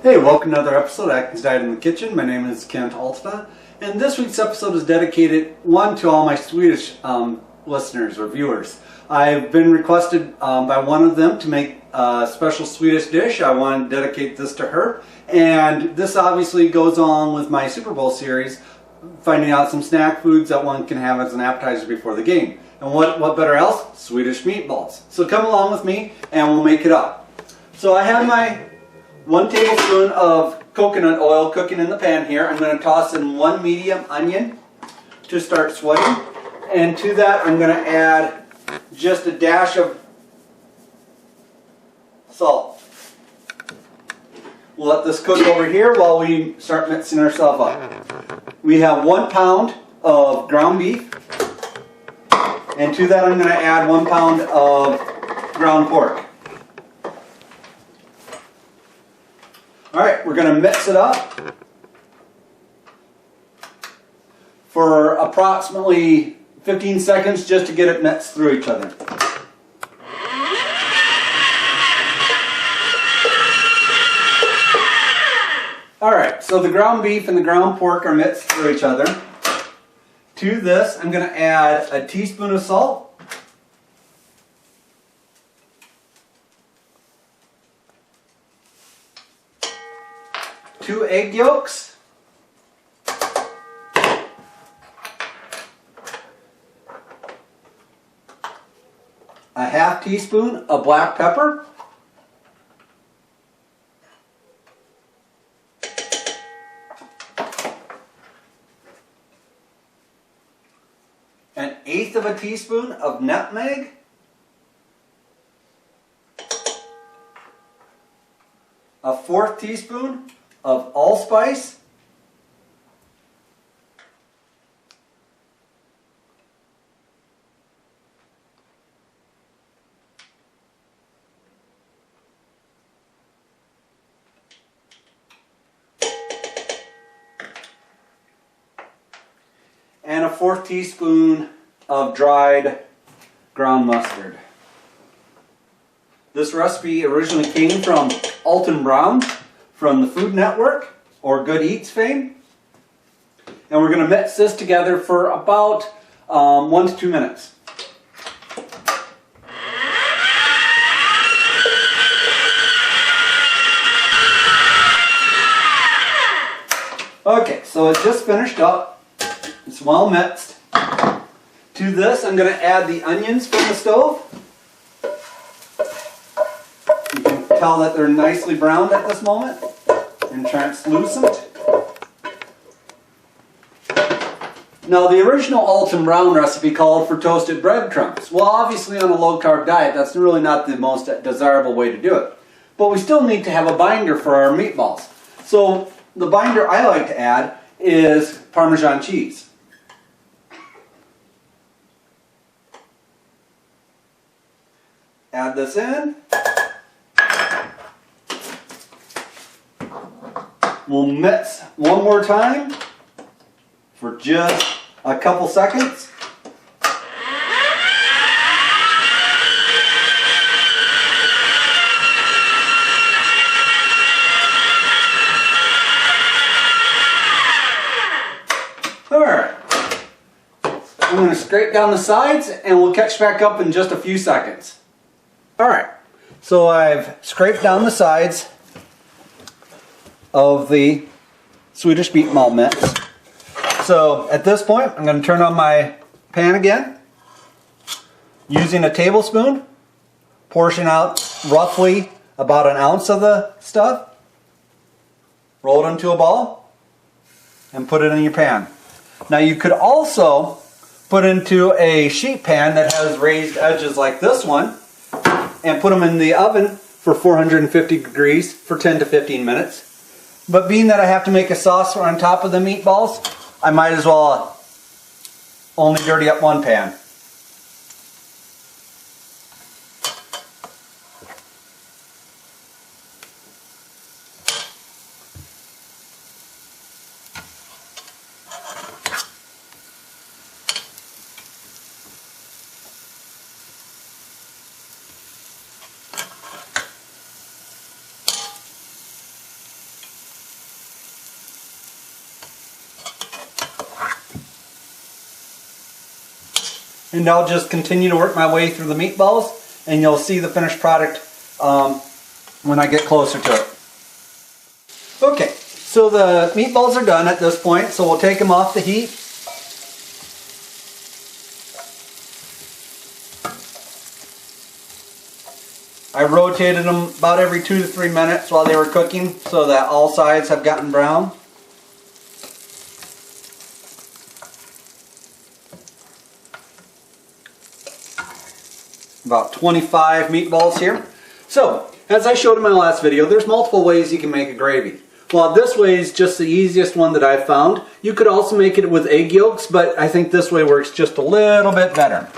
Hey, welcome to another episode of Atkins Diet in the Kitchen. My name is Kent Alton, and this week's episode is dedicated, one, to all my Swedish listeners or viewers. I've been requested by one of them to make a special Swedish dish. I want to dedicate this to her, and this obviously goes on with my Super Bowl series, finding out some snack foods that one can have as an appetizer before the game. And what better else? Swedish meatballs. So come along with me and we'll make it up. So I have my 1 tablespoon of coconut oil cooking in the pan here. I'm going to toss in 1 medium onion to start sweating. And to that I'm going to add just a dash of salt. We'll let this cook over here while we start mixing ourselves up. We have 1 pound of ground beef. And to that I'm going to add 1 pound of ground pork. Alright, we're going to mix it up for approximately 15 seconds just to get it mixed through each other. Alright, so the ground beef and the ground pork are mixed through each other. To this, I'm going to add a teaspoon of salt, 2 egg yolks, a ½ teaspoon of black pepper, an 1/8 of a teaspoon of nutmeg, a 1/4 teaspoon of allspice, and a 1/4 teaspoon of dried ground mustard. This recipe originally came from Alton from the Food Network or Good Eats fame. And we're going to mix this together for about 1 to 2 minutes. Okay, so it just finished up. It's well mixed. To this I'm going to add the onions from the stove. You can tell that they're nicely browned at this moment and translucent. Now the original Alton Brown recipe called for toasted breadcrumbs. Well, obviously on a low-carb diet that's really not the most desirable way to do it. But we still need to have a binder for our meatballs. So the binder I like to add is Parmesan cheese. Add this in. We'll mix one more time for just a couple seconds. Alright. I'm going to scrape down the sides and we'll catch back up in just a few seconds. Alright, so I've scraped down the sides of the Swedish meatball mix. So at this point I'm going to turn on my pan again, using a tablespoon, portion out roughly about 1 ounce of the stuff, roll it into a ball and put it in your pan. Now you could also put into a sheet pan that has raised edges like this one and put them in the oven for 450 degrees for 10 to 15 minutes. But being that I have to make a sauce on top of the meatballs, I might as well only dirty up one pan. and I'll just continue to work my way through the meatballs, and you'll see the finished product when I get closer to it. Okay, so the meatballs are done at this point, so we'll take them off the heat. I rotated them about every 2 to 3 minutes while they were cooking so that all sides have gotten brown. About 25 meatballs here. So, as I showed in my last video, there's multiple ways you can make a gravy. Well, this way is just the easiest one that I've found. You could also make it with egg yolks, but I think this way works just a little bit better.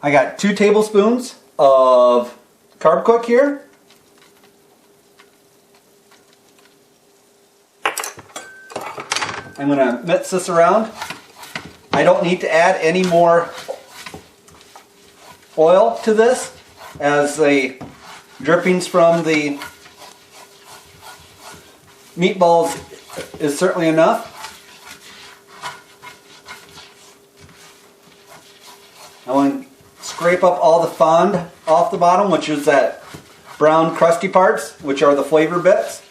I got 2 tablespoons of carb cook here. I'm going to mix this around. I don't need to add any more oil to this, as the drippings from the meatballs is certainly enough. I want to scrape up all the fond off the bottom, which is that brown crusty parts, which are the flavor bits.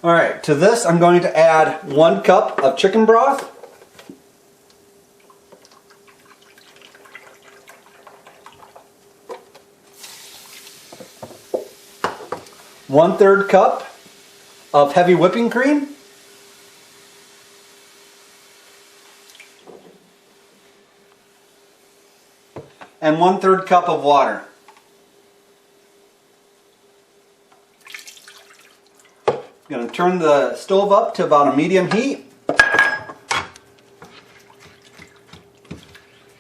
Alright, to this I'm going to add 1 cup of chicken broth. One-third cup of heavy whipping cream. And 1/3 cup of water. I'm going to turn the stove up to about a medium heat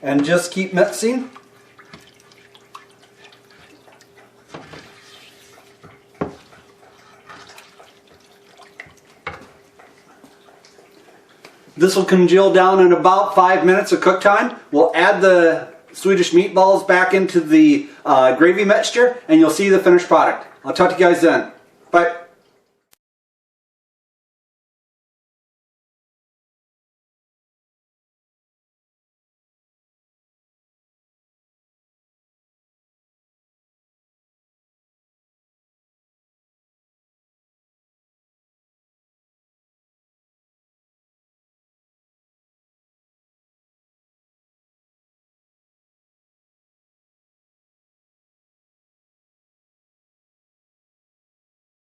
and just keep mixing. This will congeal down in about 5 minutes of cook time. We'll add the Swedish meatballs back into the gravy mixture, and you'll see the finished product. I'll talk to you guys then. Bye.